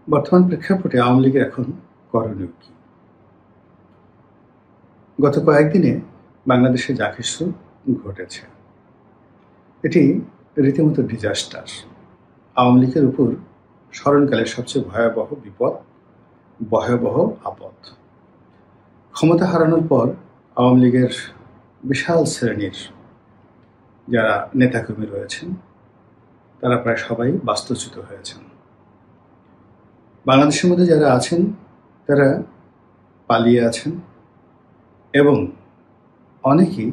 বর্তমান প্রেক্ষাপটে আওয়ামী লীগের এখন করণীয় কি? গত কয়েকদিনে বাংলাদেশে যা কিছু ঘটেছে এটি রীতিমতো ডিজাস্টার। আওয়ামী লীগের উপর স্মরণকালের সবচেয়ে ভয়াবহ বিপদ, ভয়াবহ আপদ। ক্ষমতা হারানোর পর আওয়ামী লীগের বিশাল শ্রেণীর যারা নেতাকর্মী রয়েছেন তারা প্রায় সবাই বাস্তুচ্যুত হয়েছেন। বাংলাদেশের মধ্যে যারা আছেন তারা পালিয়ে আছেন এবং অনেকেই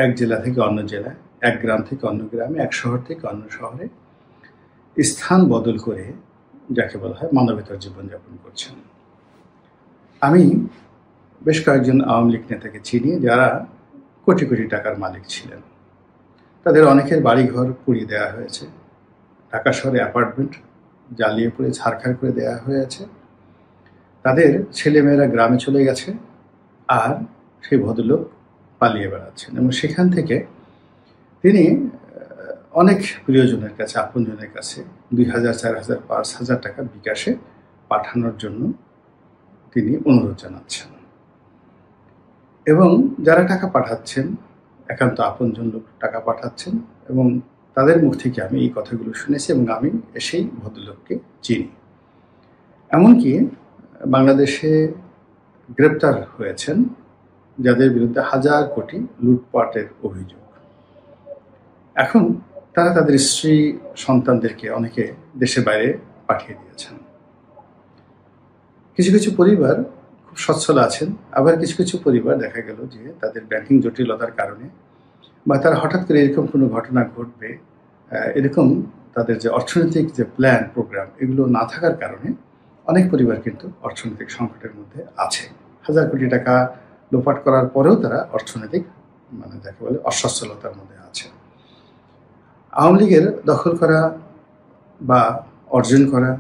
এক জেলা থেকে অন্য জেলায়, এক গ্রাম থেকে অন্য গ্রামে, এক শহর থেকে অন্য শহরে স্থান বদল করে যাকে বলা হয় মানবেতর জীবনযাপন করছেন। আমি বেশ কয়েকজন আওয়ামী লীগ নেতাকে চিনি যারা কোটি কোটি টাকার মালিক ছিলেন। তাদের অনেকের বাড়িঘর পুড়িয়ে দেওয়া হয়েছে, ঢাকা শহরে অ্যাপার্টমেন্ট জ্বালিয়ে পুড়ে ছারখার করে দেওয়া হয়েছে। তাদের ছেলেমেয়েরা গ্রামে চলে গেছে আর সেই ভদ্রলোক পালিয়ে বেড়াচ্ছেন এবং সেখান থেকে তিনি অনেক প্রিয়জনের কাছে, আপনজনের কাছে ২,০০০, ৪,০০০, ৫,০০০ টাকা বিকাশে পাঠানোর জন্য তিনি অনুরোধ জানাচ্ছেন এবং যারা টাকা পাঠাচ্ছেন একান্ত আপনজন লোক টাকা পাঠাচ্ছেন এবং তাদের মুখ থেকে আমি এই কথাগুলো শুনেছি এবং আমি সেই ভদ্রলোককে চিনি। এমনকি বাংলাদেশে গ্রেপ্তার হয়েছেন যাদের বিরুদ্ধে হাজার কোটি লুটপাটের অভিযোগ। এখন তারা তাদের স্ত্রী সন্তানদেরকে অনেকে দেশের বাইরে পাঠিয়ে দিয়েছেন। কিছু কিছু পরিবার খুব সচ্ছল আছেন, আবার কিছু কিছু পরিবার দেখা গেল যে তাদের ব্যাংকিং জটিলতার কারণে বা তারা হঠাৎ করে এরকম কোনো ঘটনা ঘটবে এরকম তাদের যে অর্থনৈতিক যে প্ল্যান প্রোগ্রাম এগুলো না থাকার কারণে অনেক পরিবার কিন্তু অর্থনৈতিক সংকটের মধ্যে আছে। হাজার কোটি টাকা লোপাট করার পরেও তারা অর্থনৈতিক যাকে বলে অসচ্ছলতার মধ্যে আছে। আওয়ামী লীগের দখল করা বা অর্জন করা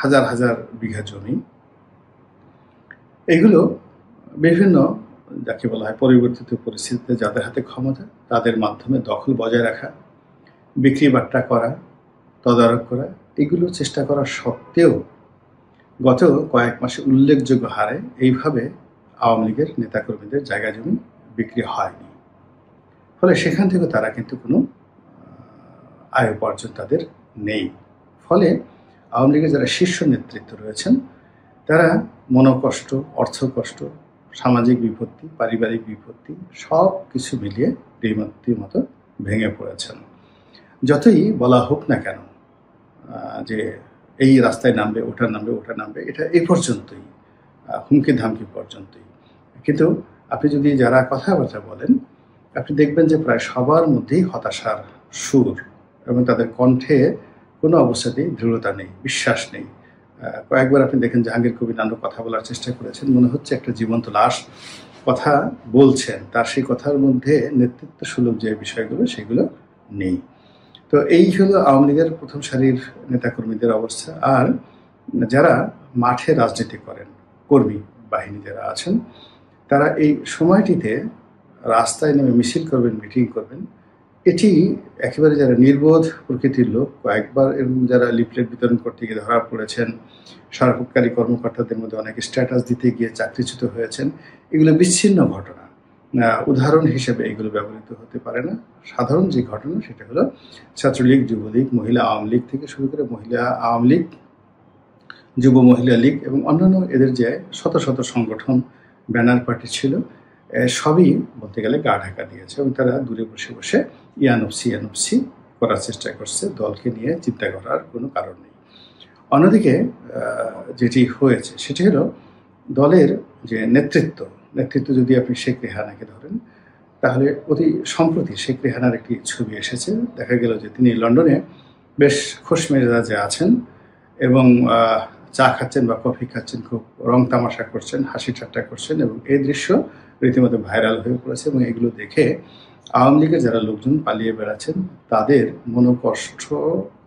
হাজার হাজার বিঘা জমি এগুলো বিভিন্ন যাকে বলা হয় পরিবর্তিত পরিস্থিতিতে যাদের হাতে ক্ষমতা তাদের মাধ্যমে দখল বজায় রাখা, বিক্রি বাট্টা করা, তদারক করা এগুলো চেষ্টা করা সত্ত্বেও গত কয়েক মাসে উল্লেখযোগ্য হারে এইভাবে আওয়ামী লীগের নেতাকর্মীদের জায়গা জমি বিক্রি হয়নি। ফলে সেখান থেকে তারা কিন্তু কোনো আয় উপার্জন তাদের নেই। ফলে আওয়ামী লীগের যারা শীর্ষ নেতৃত্ব রয়েছেন তারা মনোকষ্ট, অর্থকষ্ট, সামাজিক বিপত্তি, পারিবারিক বিপত্তি সব কিছু মিলিয়ে রীতিমতো ভেঙে পড়েছেন। যতই বলা হোক না কেন যে এই রাস্তায় নামবে, ওটা নামবে, ওটা নামবে, এটা এই পর্যন্তই, হুমকি ধামকি পর্যন্তই। কিন্তু আপনি যদি যারা কথাবার্তা বলেন আপনি দেখবেন যে প্রায় সবার মধ্যেই হতাশার সুর এবং তাদের কণ্ঠে কোনো অবস্থাতেই দৃঢ়তা নেই, বিশ্বাস নেই। কয়েকবার আপনি দেখেন জাহাঙ্গীর কবির নানু কথা বলার চেষ্টা করেছেন, মনে হচ্ছে একটা জীবন্ত লাশ কথা বলছেন, তার সেই কথার মধ্যে নেতৃত্ব সুলভ যে বিষয়গুলো সেগুলো নেই। তো এই হলো আওয়ামী লীগের প্রথম সারির নেতাকর্মীদের অবস্থা। আর যারা মাঠে রাজনীতি করেন, কর্মী বাহিনী যারা আছেন তারা এই সময়টিতে রাস্তায় নেমে মিছিল করবেন, মিটিং করবেন, এটি একেবারে যারা নির্বোধ প্রকৃতির লোক কয়েকবার এবং যারা লিফলেট বিতরণ করতে গিয়ে ধরা পড়েছেন, সরকারি কর্মকর্তাদের মধ্যে অনেকে স্ট্যাটাস দিতে গিয়ে চাকরিচ্যুত হয়েছেন, এগুলো বিচ্ছিন্ন ঘটনা। উদাহরণ হিসেবে এগুলো ব্যবহৃত হতে পারে না। সাধারণ যে ঘটনা সেটা হলো ছাত্রলীগ, যুবলীগ, মহিলা আওয়ামী লীগ থেকে শুরু করে মহিলা আওয়ামী লীগ, যুব মহিলা লীগ এবং অন্যান্য এদের যে শত শত সংগঠন, ব্যানার পার্টি ছিল, সবই বলতে গেলে গা ঢাকা দিয়েছে এবং তারা দূরে বসে বসে ইয়ানফসি করার চেষ্টা করছে। দলকে নিয়ে চিন্তা করার কোনো কারণ নেই। অন্যদিকে যেটি হয়েছে সেটি হলো দলের যে নেতৃত্ব যদি আপনি শেখ রেহানাকে ধরেন তাহলে অতি সম্প্রতি শেখ রেহানার একটি ছবি এসেছে। দেখা গেল যে তিনি লন্ডনে বেশ খোশ মেজাজে আছেন এবং চা খাচ্ছেন বা কফি খাচ্ছেন, খুব রং তামাশা করছেন, হাসি ঠাট্টা করছেন এবং এই দৃশ্য রীতিমতো ভাইরাল হয়ে পড়েছে এবং এগুলো দেখে আওয়ামী লীগের যারা লোকজন পালিয়ে বেড়াচ্ছেন তাদের মনোকষ্ট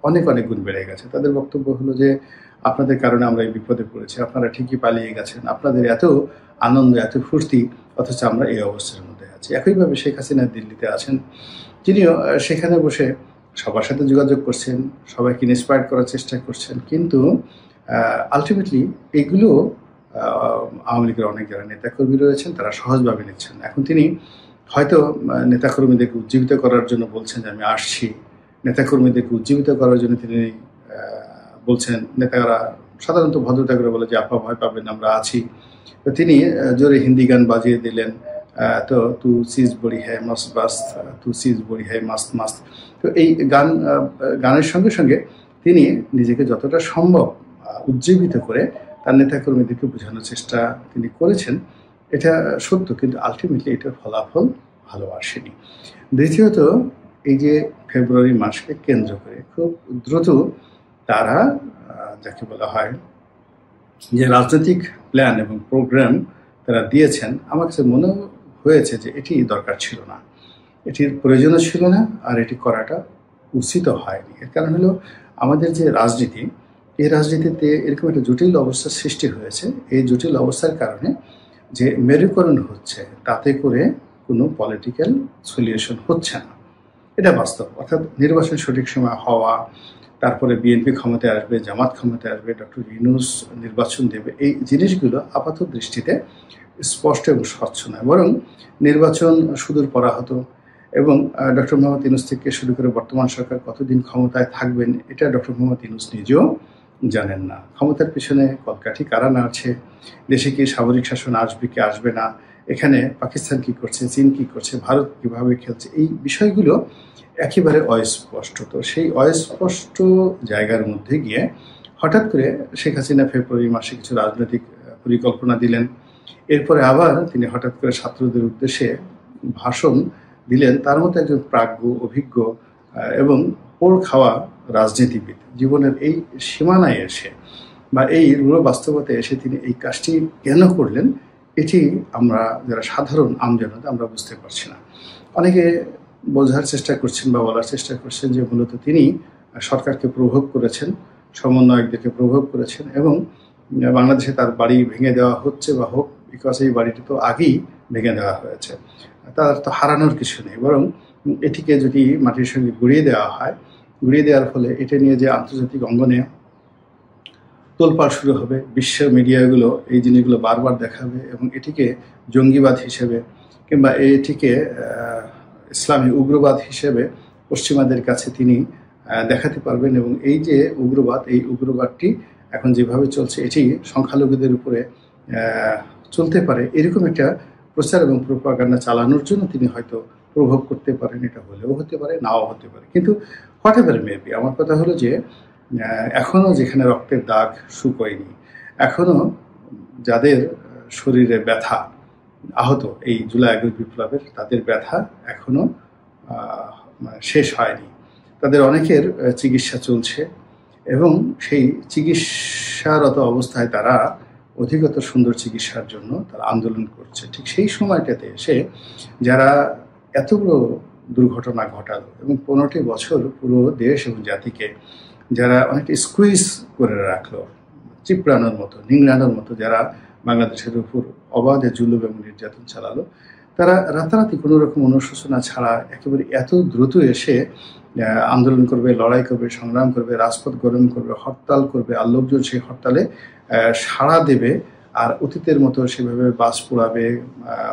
অনেক অনেক গুণ বেড়ে গেছে। তাদের বক্তব্য হলো যে আপনাদের কারণে আমরা এই বিপদে পড়েছি, আপনারা ঠিকই পালিয়ে গেছেন, আপনাদের এত আনন্দ, এত ফুর্তি, অথচ আমরা এই অবস্থার মধ্যে আছি। একইভাবে শেখ হাসিনা দিল্লিতে আছেন, তিনিও সেখানে বসে সবার সাথে যোগাযোগ করছেন, সবাইকে ইন্সপায়ার করার চেষ্টা করছেন, কিন্তু আলটিমেটলি এগুলো আওয়ামী লীগের অনেক যারা নেতাকর্মী রয়েছেন তারা সহজভাবে নিচ্ছেন। এখন তিনি হয়তো নেতাকর্মীদেরকে উজ্জীবিত করার জন্য বলছেন যে আমি আসছি, নেতাকর্মীদেরকে উজ্জীবিত করার জন্য তিনি বলছেন, নেতারা সাধারণত ভদ্রতা করে বলে যে আপা ভয় পাবেন, আমরা আছি। তো তিনি জোরে হিন্দি গান বাজিয়ে দিলেন, তো তু চিজ বড়ি হ্যায় মস্ত বাস্ত, তু চিজ বড়ি হ্যায় মাস্ত মাস্ত। তো এই গানের সঙ্গে সঙ্গে তিনি নিজেকে যতটা সম্ভব উজ্জীবিত করে তার নেতাকর্মীদেরকে বোঝানোর চেষ্টা তিনি করেছেন। এটা সত্য, কিন্তু আলটিমেটলি এটার ফলাফল ভালো আসেনি। দ্বিতীয়ত, এই যে ফেব্রুয়ারি মাসকে কেন্দ্র করে খুব দ্রুত তারা যাকে বলা হয় যে রাজনৈতিক প্ল্যান এবং প্রোগ্রাম তারা দিয়েছেন, আমার কাছে মনে হয়েছে যে এটি দরকার ছিল না, এটির প্রয়োজনও ছিল না, আর এটি করাটা উচিত হয়নি। এর কারণ হলো আমাদের যে রাজনীতি, এই রাজনীতিতে এরকম একটা জটিল অবস্থার সৃষ্টি হয়েছে। এই জটিল অবস্থার কারণে যে মেরুকরণ হচ্ছে, তাতে করে কোনো পলিটিক্যাল সলিউশন হচ্ছে না, এটা বাস্তব। অর্থাৎ নির্বাচন সঠিক সময় হওয়া, তারপরে বিএনপি ক্ষমতায় আসবে, জামাত ক্ষমতায় আসবে, ডক্টর ইউনূস নির্বাচন দেবে, এই জিনিসগুলো আপাত দৃষ্টিতে স্পষ্ট এবং স্বচ্ছ নয়, বরং নির্বাচন সুদূর পরাহত। এবং ডক্টর মোহাম্মদ ইউনূস থেকে শুরু করে বর্তমান সরকার কতদিন ক্ষমতায় থাকবেন এটা ডক্টর মোহাম্মদ ইউনূস নিজেও জানেন না। ক্ষমতার পিছনে কলকাঠি কারা নাড়ছে, দেশে কি সামরিক শাসন আসবে কি আসবে না, এখানে পাকিস্তান কি করছে, চীন কি করছে, ভারত কিভাবে খেলছে, এই বিষয়গুলো একেবারে অস্পষ্ট। তো সেই অস্পষ্ট জায়গার মধ্যে গিয়ে হঠাৎ করে শেখ হাসিনা ফেব্রুয়ারি মাসে কিছু রাজনৈতিক পরিকল্পনা দিলেন। এরপরে আবার তিনি হঠাৎ করে ছাত্রদের উদ্দেশ্যে ভাষণ দিলেন। তার মতো একজন প্রাজ্ঞ, অভিজ্ঞ এবং পোড় খাওয়া রাজনীতিবিদ জীবনের এই সীমানায় এসে বা এই রূঢ় বাস্তবতায় এসে তিনি এই কাজটি কেন করলেন, এটি আমরা যারা সাধারণ আমজনতা আমরা বুঝতে পারছি না। অনেকে বোঝার চেষ্টা করছেন বা বলার চেষ্টা করছেন যে মূলত তিনি সরকারকে প্রভোগ করেছেন, সমন্বয়কদেরকে প্রভোগ করেছেন, এবং বাংলাদেশে তার বাড়ি ভেঙে দেওয়া হচ্ছে বা হোক, বিকজ এই বাড়িটি তো আগেই ভেঙে দেওয়া হয়েছে, তার তো হারানোর কিছু নেই। বরং এটিকে যদি মাটির সঙ্গে গুঁড়িয়ে দেওয়া হয়, গুঁড়িয়ে দেওয়ার ফলে এটা নিয়ে যে আন্তর্জাতিক অঙ্গনে তোলপাড় শুরু হবে, বিশ্ব মিডিয়াগুলো এই জিনিসগুলো বারবার দেখাবে এবং এটিকে জঙ্গিবাদ হিসেবে কিংবা এটিকে ইসলামী উগ্রবাদ হিসেবে পশ্চিমাদের কাছে তিনি দেখাতে পারবেন। এবং এই যে উগ্রবাদ, এই উগ্রবাদটি এখন যেভাবে চলছে এটি সংখ্যালঘুদের উপরে চলতে পারে, এরকম একটা প্রচার এবং প্রোপাগান্ডা চালানোর জন্য তিনি হয়তো প্রভাব করতে পারেন। এটা হলেও হতে পারে, নাও হতে পারে, কিন্তু হোয়াট এভার মেবি, আমার কথা হলো যে এখনও যেখানে রক্তের দাগ শুকোয়নি, এখনও যাদের শরীরে ব্যথা, আহত এই জুলাই আগস্ট বিপ্লবের, তাদের ব্যথা এখনও শেষ হয়নি, তাদের অনেকের চিকিৎসা চলছে এবং সেই চিকিৎসারত অবস্থায় তারা অধিকতর সুন্দর চিকিৎসার জন্য তারা আন্দোলন করছে। ঠিক সেই সময়টাতে এসে যারা এতগুলো দুর্ঘটনা ঘটালো এবং 15টি বছর পুরো দেশ এবং জাতিকে যারা অনেকটা স্কুইজ করে রাখলো, চিপড়ানোর মতো, নিংড়ানোর মতো, যারা বাংলাদেশের উপর অবাধে জুলুম এবং নির্যাতন চালালো, তারা রাতারাতি কোনো রকম অনুশোচনা ছাড়া একেবারে এত দ্রুত এসে আন্দোলন করবে, লড়াই করবে, সংগ্রাম করবে, রাজপথ গরম করবে, হরতাল করবে, আর লোকজন সেই হরতালে সাড়া দেবে, আর অতীতের মতো সেভাবে বাস পোড়াবে,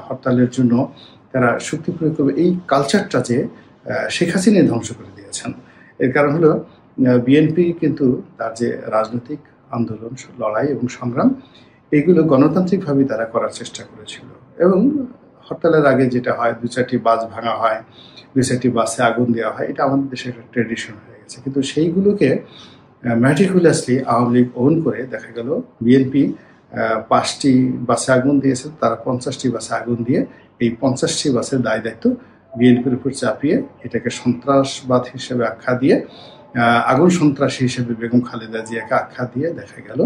হরতালের জন্য তারা শক্তি প্রয়োগ করবে। এই কালচারটা যে শেখ হাসিনা ধ্বংস করে দিয়েছেন। এর কারণ হলো বিএনপি কিন্তু তার যে রাজনৈতিক আন্দোলন, লড়াই এবং সংগ্রাম, এগুলো গণতান্ত্রিকভাবে তারা করার চেষ্টা করেছিল। এবং হরতালের আগে যেটা হয়, 2-4টি বাস ভাঙা হয়, 2-4টি বাসে আগুন দেওয়া হয়, এটা আমাদের দেশের একটা ট্রেডিশন হয়ে গেছে। কিন্তু সেইগুলোকে ম্যাটিকুলাসলি আওয়ামী লীগ ওন করে দেখা গেল বিএনপি 5টি বাসে আগুন দিয়েছে, তারা 50টি বাসে আগুন দিয়ে এই 50টি বাসের দায় দায়িত্ব বিএনপির উপর চাপিয়ে এটাকে সন্ত্রাসবাদ হিসেবে আখ্যা দিয়ে, আগুন সন্ত্রাসী হিসেবে বেগম খালেদা জিয়াকে আখ্যা দিয়ে দেখা গেল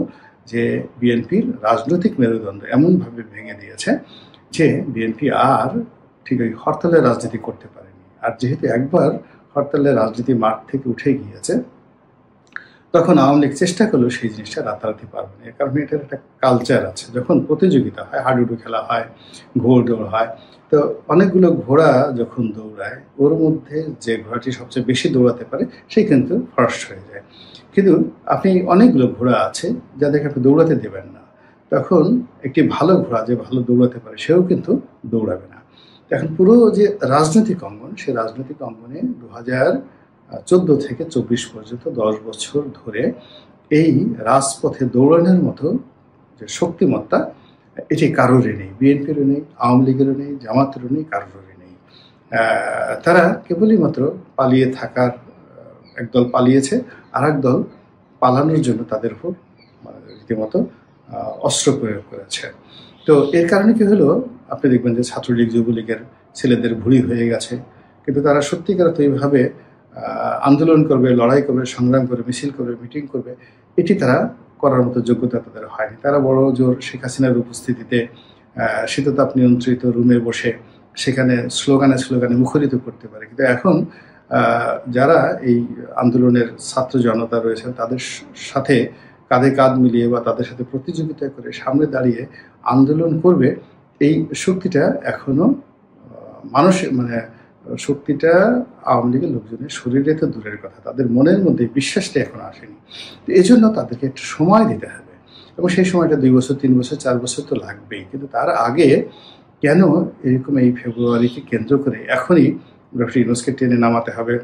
যে বিএনপির রাজনৈতিক মেরুদণ্ড এমনভাবে ভেঙে দিয়েছে যে বিএনপি আর ঠিক ওই হরতালের রাজনীতি করতে পারেনি। আর যেহেতু একবার হরতালের রাজনীতি মাঠ থেকে উঠে গিয়েছে, তখন আওয়ামী লীগ চেষ্টা করলেও সেই জিনিসটা রাতারাতি পারবে না, কারণ এটার একটা কালচার আছে। যখন প্রতিযোগিতা হয়, হাডুডু খেলা হয়, ঘোড় দৌড় হয়, তো অনেকগুলো ঘোড়া যখন দৌড়ায়, ওর মধ্যে যে ঘোড়াটি সবচেয়ে বেশি দৌড়াতে পারে সে কিন্তু ফার্স্ট হয়ে যায়। কিন্তু আপনি অনেকগুলো ঘোড়া আছে যাদেরকে আপনি দৌড়াতে দেবেন না, তখন একটি ভালো ঘোড়া যে ভালো দৌড়াতে পারে সেও কিন্তু দৌড়াবে না। এখন পুরো যে রাজনৈতিক অঙ্গন, সেই রাজনৈতিক অঙ্গনে 2014 থেকে 24 পর্যন্ত 10 বছর ধরে এই রাজপথে দৌড়ানোর মতো যে শক্তিমত্তা, এটি কারোরই নেই। বিএনপিরও নেই, আওয়ামী লীগেরও নেই, জামাতেরও নেই, কারোরই নেই। তারা কেবলই মাত্র পালিয়ে থাকার, একদল পালিয়েছে, আর একদল পালানোর জন্য তাদের উপর রীতিমতো অস্ত্র প্রয়োগ করেছে। তো এর কারণে কি হলো, আপনি দেখবেন যে ছাত্রলীগ যুবলীগের ছেলেদের ভুঁড়ি হয়ে গেছে, কিন্তু তারা সত্যিকার তো এইভাবে আন্দোলন করবে, লড়াই করবে, সংগ্রাম করবে, মিছিল করবে, মিটিং করবে, এটি তারা করার মতো যোগ্যতা তাদের হয়নি। তারা বড় জোর শেখ হাসিনার উপস্থিতিতে শীততাপ নিয়ন্ত্রিত রুমে বসে সেখানে স্লোগানে মুখরিত করতে পারে। কিন্তু এখন যারা এই আন্দোলনের ছাত্র জনতা রয়েছেন তাদের সাথে কাঁধে কাঁধ মিলিয়ে বা তাদের সাথে প্রতিযোগিতা করে সামনে দাঁড়িয়ে আন্দোলন করবে, এই শক্তিটা এখনো শক্তিটা আওয়ামী লীগের লোকজনের শরীরে তো দূরের কথা, তাদের মনের মধ্যে বিশ্বাসটা এখনো আসেনি। তো এই জন্য তাদেরকে একটু সময় দিতে হবে, এবং সেই সময়টা 2 বছর, 3 বছর, 4 বছর তো লাগবেই। কিন্তু তার আগে কেন এরকম এই ফেব্রুয়ারিকে কেন্দ্র করে এখনই ডক্টর ইউনূসকে টেনে নামাতে হবে,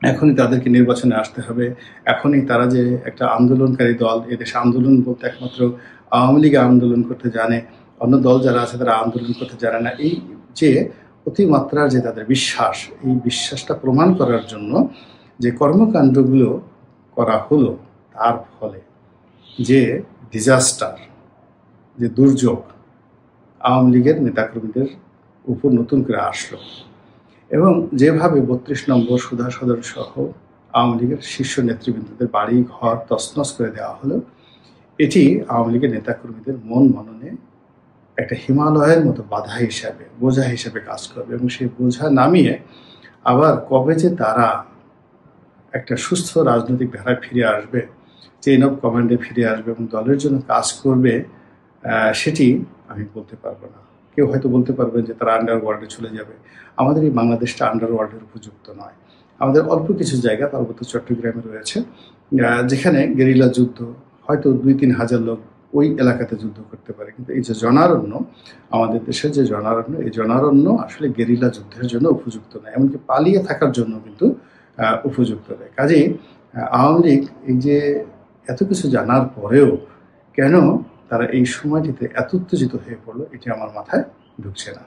এখনই তাদেরকে নির্বাচনে আসতে হবে, এখনই তারা যে একটা আন্দোলনকারী দল, এদেশে আন্দোলন বলতে একমাত্র আওয়ামী লীগ আন্দোলন করতে জানে, অন্য দল যারা আছে তারা আন্দোলন করতে জানে না, এই যে অতিমাত্রার যে তাদের বিশ্বাস, এই বিশ্বাসটা প্রমাণ করার জন্য যে কর্মকাণ্ডগুলো করা হলো, তার ফলে যে ডিজাস্টার, যে দুর্যোগ আওয়ামী লীগের নেতাকর্মীদের উপর নতুন করে আসলো, এবং যেভাবে 32 নম্বর সুধা সদর সহ আওয়ামী লীগের শীর্ষ নেতৃবৃন্দদের বাড়ি ঘর তছনছ করে দেওয়া হলো, এটি আওয়ামী লীগের নেতাকর্মীদের মন মননে একটা হিমালয়ের মতো বাধা হিসাবে, বোঝা হিসাবে কাজ করবে, এবং সেই বোঝা নামিয়ে আবার কবে যে তারা একটা সুস্থ রাজনৈতিক ধারায় ফিরে আসবে, চেইন অফ কমান্ডে ফিরে আসবে এবং দলের জন্য কাজ করবে, সেটি আমি বলতে পারবো না। কেউ হয়তো বলতে পারবেন যে তারা আন্ডারওয়ার্ল্ডে চলে যাবে। আমাদের এই বাংলাদেশটা আন্ডারওয়ার্ল্ডের উপযুক্ত নয়। আমাদের অল্প কিছু জায়গা, পার্বত্য চট্টগ্রামে রয়েছে, যেখানে গেরিলা যুদ্ধ, হয়তো 2-3 হাজার লোক ওই এলাকাতে যুদ্ধ করতে পারে, কিন্তু এই যে জনারণ্য, আমাদের দেশের যে জনারণ্য, এই জনারণ্য আসলে গেরিলা যুদ্ধের জন্য উপযুক্ত নয়, এমনকি পালিয়ে থাকার জন্য কিন্তু উপযুক্ত নয়। কাজেই আওয়ামী লীগ এই যে এত কিছু জানার পরেও কেন তারা এই সময়টিতে এত উত্তেজিত হয়ে পড়লো, এটি আমার মাথায় ঢুকছে না।